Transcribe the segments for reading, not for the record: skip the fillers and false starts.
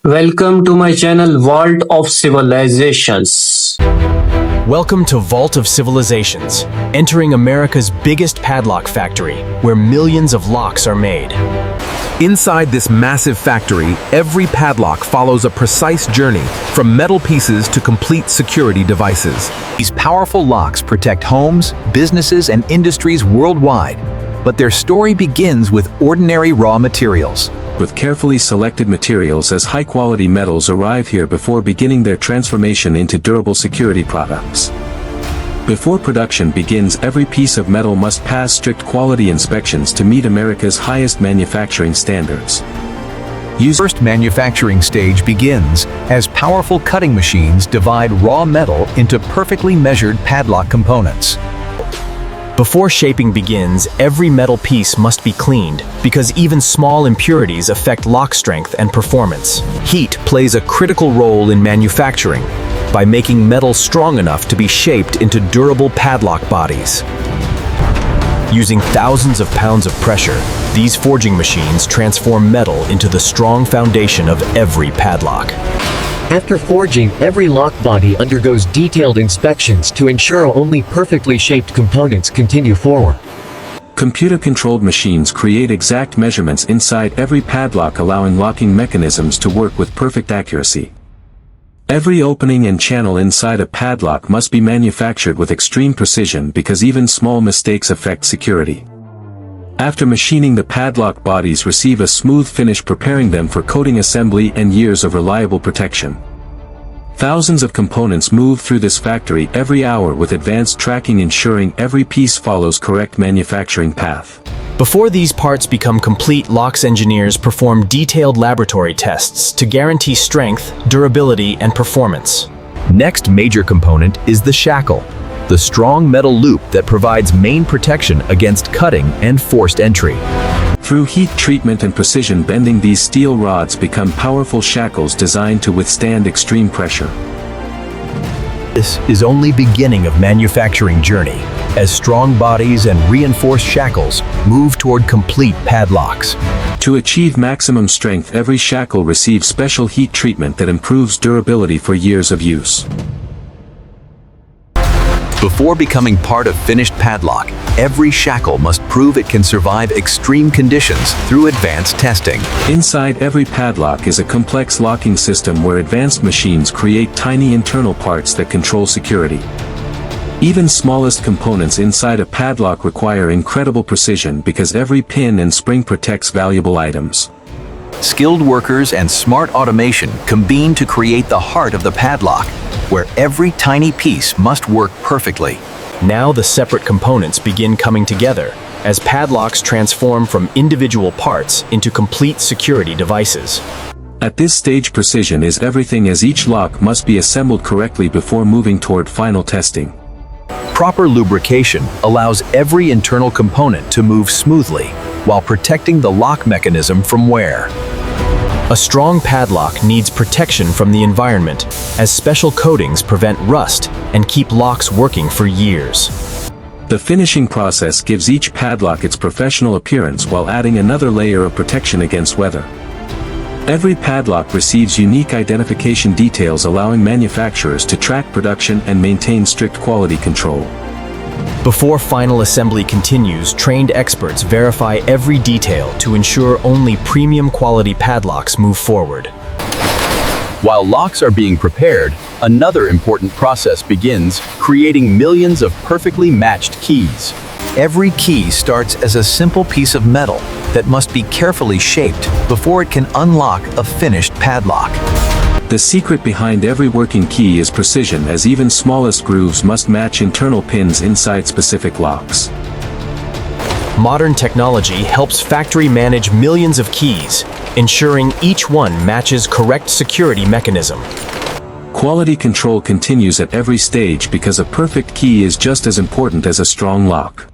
Welcome to my channel Vault of Civilizations. Welcome to Vault of Civilizations, entering America's biggest padlock factory, where millions of locks are made. Inside this massive factory, every padlock follows a precise journey, from metal pieces to complete security devices. These powerful locks protect homes, businesses, and industries worldwide, but their story begins with ordinary raw materials. With carefully selected materials as high-quality metals arrive here before beginning their transformation into durable security products. Before production begins, every piece of metal must pass strict quality inspections to meet America's highest manufacturing standards. The first manufacturing stage begins as powerful cutting machines divide raw metal into perfectly measured padlock components. Before shaping begins, every metal piece must be cleaned, because even small impurities affect lock strength and performance. Heat plays a critical role in manufacturing by making metal strong enough to be shaped into durable padlock bodies. Using thousands of pounds of pressure, these forging machines transform metal into the strong foundation of every padlock. After forging, every lock body undergoes detailed inspections to ensure only perfectly shaped components continue forward. Computer-controlled machines create exact measurements inside every padlock, allowing locking mechanisms to work with perfect accuracy. Every opening and channel inside a padlock must be manufactured with extreme precision because even small mistakes affect security. After machining, the padlock bodies receive a smooth finish, preparing them for coating assembly and years of reliable protection. Thousands of components move through this factory every hour with advanced tracking, ensuring every piece follows correct manufacturing path. Before these parts become complete, locks engineers perform detailed laboratory tests to guarantee strength, durability, and performance. Next major component is the shackle, the strong metal loop that provides main protection against cutting and forced entry. Through heat treatment and precision bending, these steel rods become powerful shackles designed to withstand extreme pressure. This is only beginning of manufacturing journey, as strong bodies and reinforced shackles move toward complete padlocks. To achieve maximum strength, every shackle receives special heat treatment that improves durability for years of use. Before becoming part of finished padlock, every shackle must prove it can survive extreme conditions through advanced testing. Inside every padlock is a complex locking system where advanced machines create tiny internal parts that control security. Even smallest components inside a padlock require incredible precision because every pin and spring protects valuable items. Skilled workers and smart automation combine to create the heart of the padlock, where every tiny piece must work perfectly. Now the separate components begin coming together, as padlocks transform from individual parts into complete security devices. At this stage, precision is everything, as each lock must be assembled correctly before moving toward final testing. Proper lubrication allows every internal component to move smoothly, while protecting the lock mechanism from wear. A strong padlock needs protection from the environment, as special coatings prevent rust and keep locks working for years. The finishing process gives each padlock its professional appearance while adding another layer of protection against weather. Every padlock receives unique identification details, allowing manufacturers to track production and maintain strict quality control. Before final assembly continues, trained experts verify every detail to ensure only premium quality padlocks move forward. While locks are being prepared, another important process begins, creating millions of perfectly matched keys. Every key starts as a simple piece of metal that must be carefully shaped before it can unlock a finished padlock. The secret behind every working key is precision, as even smallest grooves must match internal pins inside specific locks. Modern technology helps factory manage millions of keys, ensuring each one matches correct security mechanism. Quality control continues at every stage because a perfect key is just as important as a strong lock.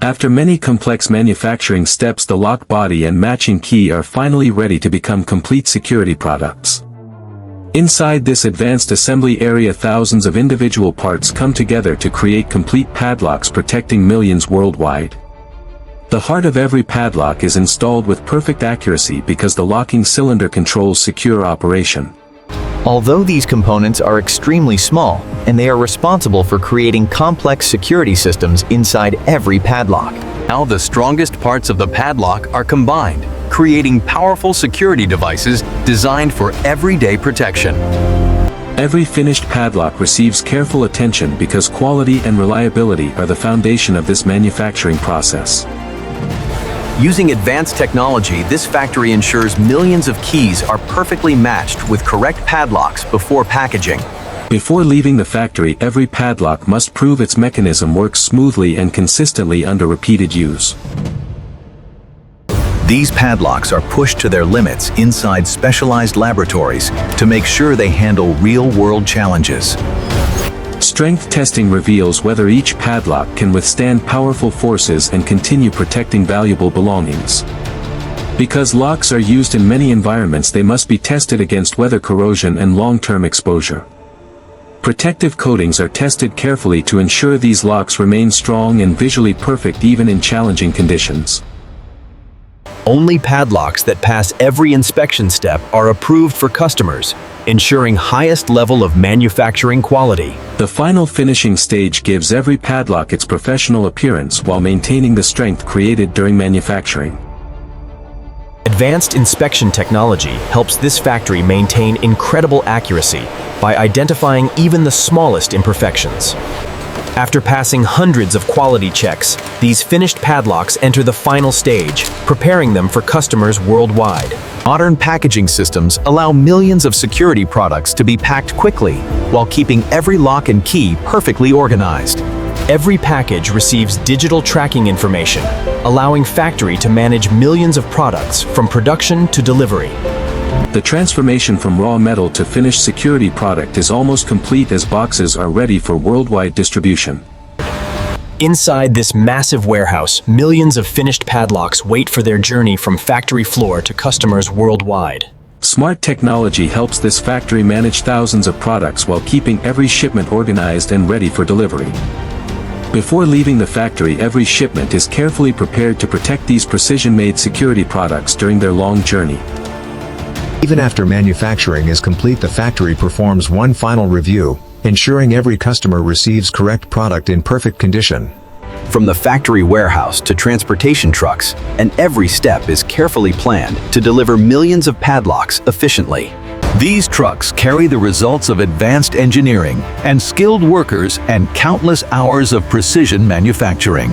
After many complex manufacturing steps, the lock body and matching key are finally ready to become complete security products. Inside this advanced assembly area, thousands of individual parts come together to create complete padlocks protecting millions worldwide. The heart of every padlock is installed with perfect accuracy because the locking cylinder controls secure operation. Although these components are extremely small, and they are responsible for creating complex security systems inside every padlock. Now the strongest parts of the padlock are combined, creating powerful security devices designed for everyday protection. Every finished padlock receives careful attention because quality and reliability are the foundation of this manufacturing process. Using advanced technology, this factory ensures millions of keys are perfectly matched with correct padlocks before packaging. Before leaving the factory, every padlock must prove its mechanism works smoothly and consistently under repeated use. These padlocks are pushed to their limits inside specialized laboratories to make sure they handle real-world challenges. Strength testing reveals whether each padlock can withstand powerful forces and continue protecting valuable belongings. Because locks are used in many environments, they must be tested against weather, corrosion, and long-term exposure. Protective coatings are tested carefully to ensure these locks remain strong and visually perfect even in challenging conditions. Only padlocks that pass every inspection step are approved for customers, ensuring highest level of manufacturing quality. The final finishing stage gives every padlock its professional appearance while maintaining the strength created during manufacturing. Advanced inspection technology helps this factory maintain incredible accuracy by identifying even the smallest imperfections. After passing hundreds of quality checks, these finished padlocks enter the final stage, preparing them for customers worldwide. Modern packaging systems allow millions of security products to be packed quickly, while keeping every lock and key perfectly organized. Every package receives digital tracking information, allowing factory to manage millions of products from production to delivery. The transformation from raw metal to finished security product is almost complete as boxes are ready for worldwide distribution. Inside this massive warehouse, millions of finished padlocks wait for their journey from factory floor to customers worldwide. Smart technology helps this factory manage thousands of products while keeping every shipment organized and ready for delivery. Before leaving the factory, every shipment is carefully prepared to protect these precision-made security products during their long journey. Even after manufacturing is complete, the factory performs one final review, ensuring every customer receives correct product in perfect condition. From the factory warehouse to transportation trucks, and every step is carefully planned to deliver millions of padlocks efficiently. These trucks carry the results of advanced engineering and skilled workers and countless hours of precision manufacturing.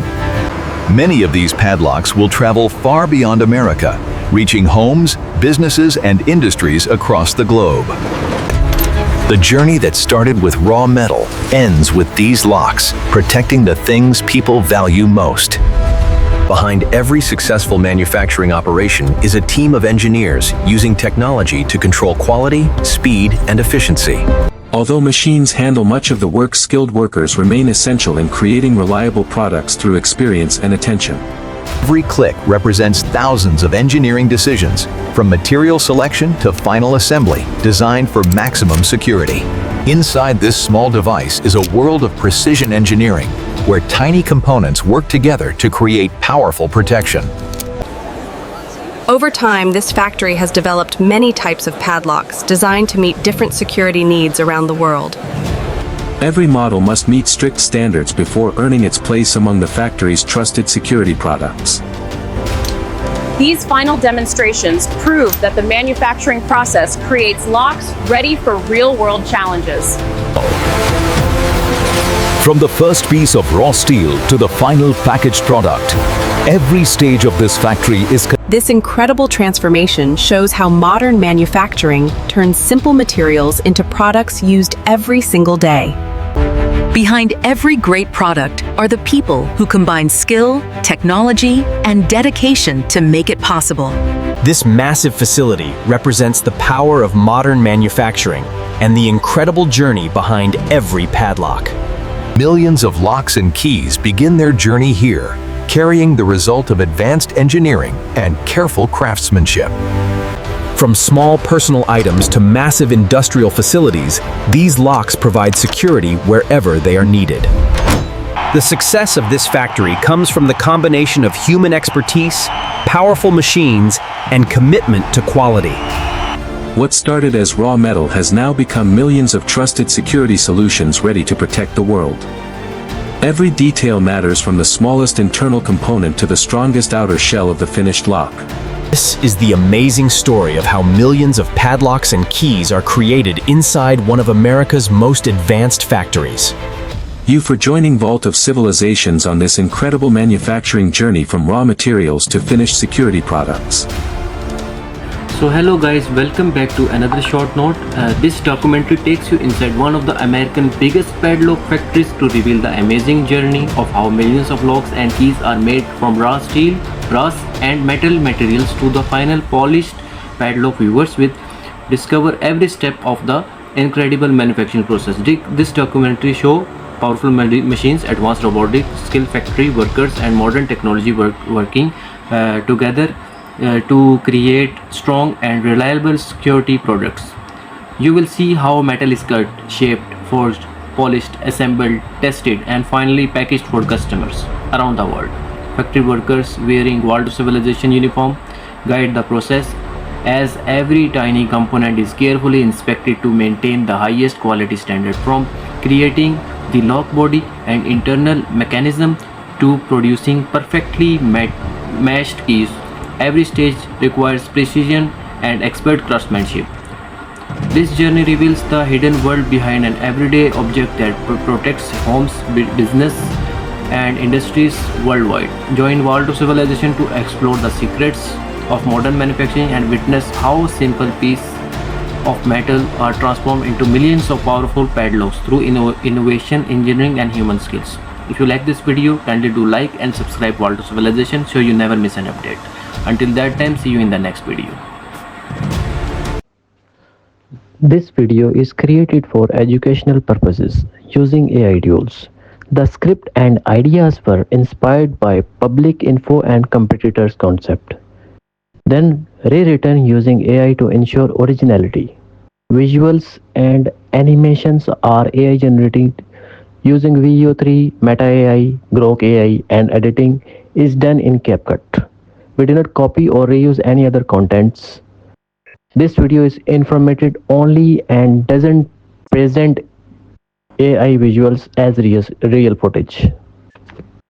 Many of these padlocks will travel far beyond America, reaching homes, businesses, and industries across the globe. The journey that started with raw metal ends with these locks, protecting the things people value most. Behind every successful manufacturing operation is a team of engineers using technology to control quality, speed, and efficiency. Although machines handle much of the work, skilled workers remain essential in creating reliable products through experience and attention. Every click represents thousands of engineering decisions, from material selection to final assembly, designed for maximum security. Inside this small device is a world of precision engineering, where tiny components work together to create powerful protection. Over time, this factory has developed many types of padlocks designed to meet different security needs around the world. Every model must meet strict standards before earning its place among the factory's trusted security products. These final demonstrations prove that the manufacturing process creates locks ready for real-world challenges. From the first piece of raw steel to the final packaged product, every stage of this factory is This incredible transformation shows how modern manufacturing turns simple materials into products used every single day. Behind every great product are the people who combine skill, technology, and dedication to make it possible. This massive facility represents the power of modern manufacturing and the incredible journey behind every padlock. millions of locks and keys begin their journey here, carrying the result of advanced engineering and careful craftsmanship. From small personal items to massive industrial facilities, these locks provide security wherever they are needed. The success of this factory comes from the combination of human expertise, powerful machines, and commitment to quality. What started as raw metal has now become millions of trusted security solutions ready to protect the world. Every detail matters, from the smallest internal component to the strongest outer shell of the finished lock. This is the amazing story of how millions of padlocks and keys are created inside one of America's most advanced factories. You for joining Vault of Civilizations on this incredible manufacturing journey from raw materials to finished security products. So hello guys, welcome back to another short note. This documentary takes you inside one of the American biggest padlock factories to reveal the amazing journey of how millions of locks and keys are made from raw steel, brass and metal materials to the final polished padlock. Viewers will discover every step of the incredible manufacturing process. This documentary shows powerful machines, advanced robotics, skilled factory workers and modern technology working together to create strong and reliable security products. You will see how metal is cut, shaped, forged, polished, assembled, tested and finally packaged for customers around the world. Factory workers wearing Vault of Civilization uniform guide the process as every tiny component is carefully inspected to maintain the highest quality standard, from creating the lock body and internal mechanism to producing perfectly matched keys. Every stage requires precision and expert craftsmanship. This journey reveals the hidden world behind an everyday object that protects homes, business and industries worldwide. Join Vault of Civilization to explore the secrets of modern manufacturing and witness how simple pieces of metal are transformed into millions of powerful padlocks through innovation, engineering and human skills. If you like this video, kindly do like and subscribe Vault of Civilization so you never miss an update. Until that time, see you in the next video. This video is created for educational purposes using AI tools. The script and ideas were inspired by public info and competitors concept, then rewritten using AI to ensure originality. Visuals and animations are AI generated using VO3, Meta AI, Grok AI, and editing is done in CapCut. We do not copy or reuse any other contents. This video is informative only and doesn't present AI visuals as real footage.